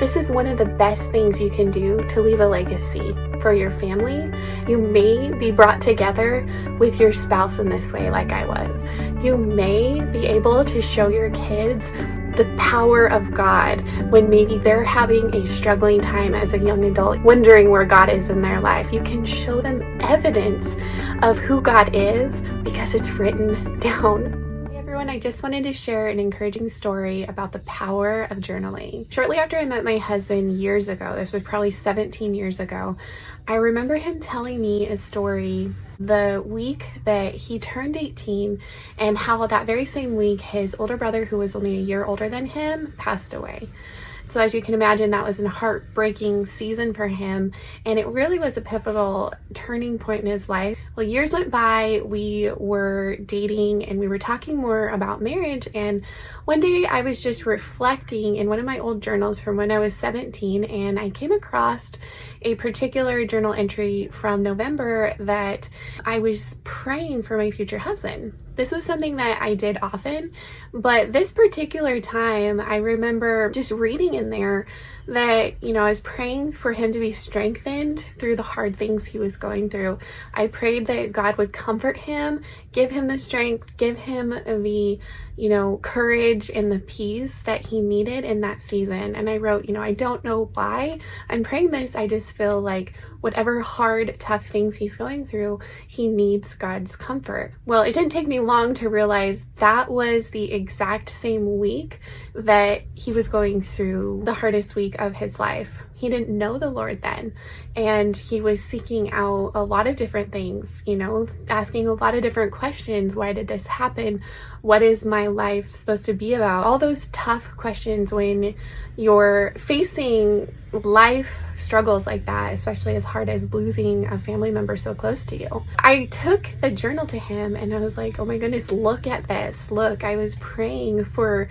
This is one of the best things you can do to leave a legacy for your family. You may be brought together with your spouse in this way, like I was. You may be able to show your kids the power of God when maybe they're having a struggling time as a young adult, wondering where God is in their life. You can show them evidence of who God is because it's written down. I just wanted to share an encouraging story about the power of journaling. Shortly after I met my husband years ago, this was probably 17 years ago, I remember him telling me a story the week that he turned 18 and how that very same week his older brother, who was only a year older than him, passed away. So as you can imagine, that was a heartbreaking season for him, and it really was a pivotal turning point in his life. Well, years went by, we were dating and we were talking more about marriage, and one day I was just reflecting in one of my old journals from when I was 17, and I came across a particular journal entry from November that I was praying for my future husband. This was something that I did often, but this particular time, I remember just reading in there that, I was praying for him to be strengthened through the hard things he was going through. I prayed that God would comfort him, give him the strength, give him the, courage and the peace that he needed in that season. And I wrote, I don't know why I'm praying this. I just feel like whatever hard, tough things he's going through, he needs God's comfort. Well, it didn't take me long to realize that was the exact same week that he was going through the hardest week of his life. He didn't know the Lord then, and he was seeking out a lot of different things, asking a lot of different questions. Why did this happen? What is my life supposed to be about? All those tough questions when you're facing life struggles like that, especially as hard as losing a family member so close to you. I took the journal to him and I was like, oh my goodness, look at this. Look, I was praying for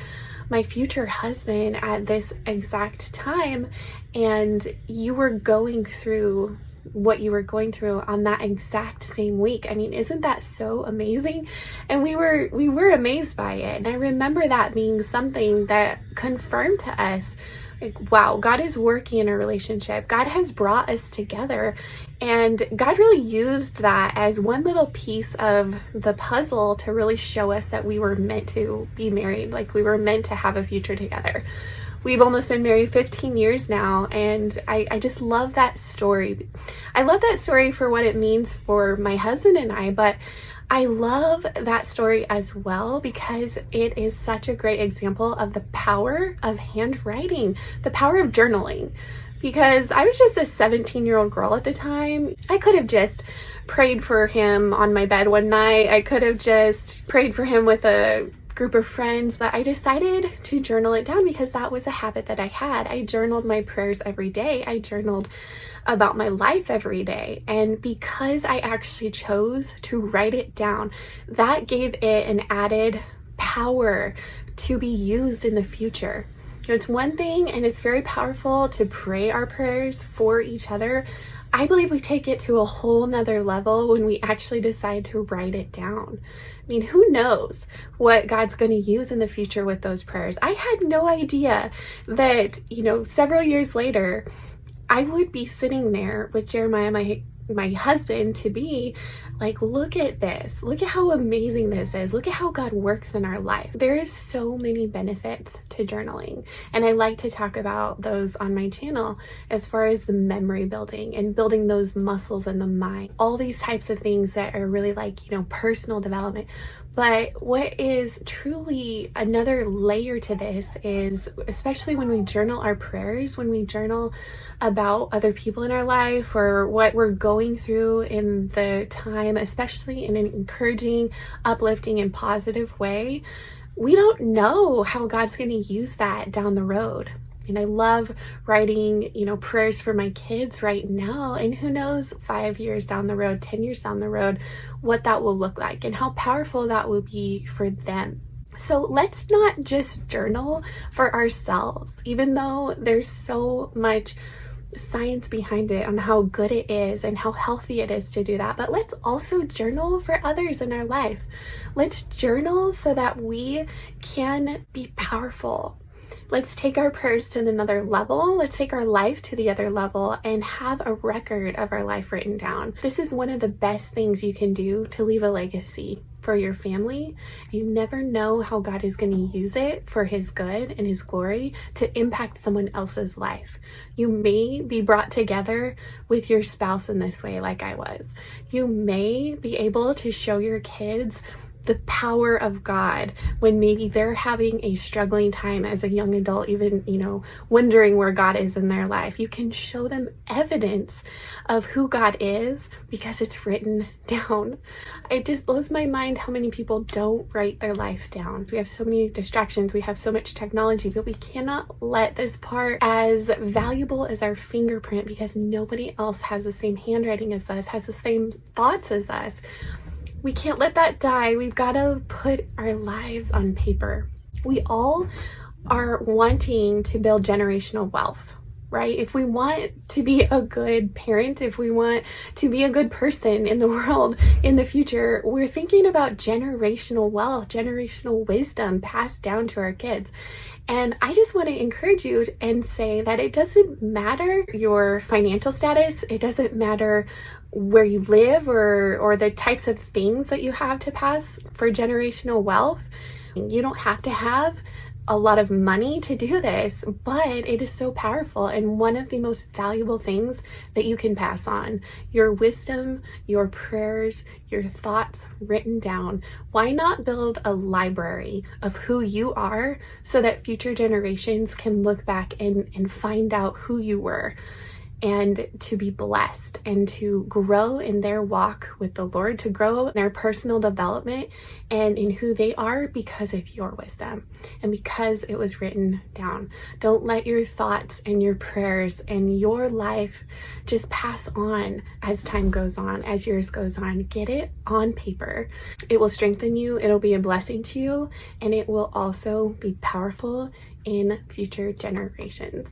my future husband at this exact time, and you were going through what you were going through on that exact same week. I mean, isn't that so amazing? And we were amazed by it. And I remember that being something that confirmed to us, like, wow, God is working in a relationship. God has brought us together. And God really used that as one little piece of the puzzle to really show us that we were meant to be married, like we were meant to have a future together. We've almost been married 15 years now, and I just love that story. I love that story for what it means for my husband and I, but I love that story as well because it is such a great example of the power of handwriting, the power of journaling. Because I was just a 17-year-old girl at the time. I could have just prayed for him on my bed one night. I could have just prayed for him with a group of friends, but I decided to journal it down because that was a habit that I had. I journaled my prayers every day. I journaled about my life every day. And because I actually chose to write it down, that gave it an added power to be used in the future. It's one thing, and it's very powerful to pray our prayers for each other. I believe we take it to a whole nother level when we actually decide to write it down. I mean, who knows what God's going to use in the future with those prayers? I had no idea that, several years later, I would be sitting there with Jeremiah, my husband to be, like, look at this. Look at how amazing this is. Look at how God works in our life. There is so many benefits to journaling. And I like to talk about those on my channel as far as the memory building and building those muscles in the mind. All these types of things that are really like, personal development. But what is truly another layer to this is, especially when we journal our prayers, when we journal about other people in our life or what we're going through in the time, especially in an encouraging, uplifting, and positive way, we don't know how God's going to use that down the road. And I love writing, prayers for my kids right now. And who knows, 5 years down the road, 10 years down the road, what that will look like and how powerful that will be for them. So let's not just journal for ourselves, even though there's so much science behind it on how good it is and how healthy it is to do that. But let's also journal for others in our life. Let's journal so that we can be powerful. Let's take our prayers to another level. Let's take our life to the other level and have a record of our life written down. This is one of the best things you can do to leave a legacy for your family. You never know how God is going to use it for his good and his glory to impact someone else's life. You may be brought together with your spouse in this way, like I was. You may be able to show your kids the power of God when maybe they're having a struggling time as a young adult, even, wondering where God is in their life. You can show them evidence of who God is because it's written down. It just blows my mind how many people don't write their life down. We have so many distractions. We have so much technology, but we cannot let this part as valuable as our fingerprint, because nobody else has the same handwriting as us, has the same thoughts as us. We can't let that die. We've got to put our lives on paper. We all are wanting to build generational wealth, right? If we want to be a good parent, if we want to be a good person in the world in the future, we're thinking about generational wealth, generational wisdom passed down to our kids. And I just want to encourage you and say that it doesn't matter your financial status. It doesn't matter where you live or the types of things that you have to pass for generational wealth. You don't have to have a lot of money to do this, but it is so powerful and one of the most valuable things that you can pass on. Your wisdom, your prayers, your thoughts written down. Why not build a library of who you are so that future generations can look back and find out who you were, and to be blessed and to grow in their walk with the Lord, to grow in their personal development and in who they are because of your wisdom and because it was written down. Don't let your thoughts and your prayers and your life just pass on as time goes on, as years goes on. Get it on paper. It will strengthen you. It'll be a blessing to you, and it will also be powerful in future generations.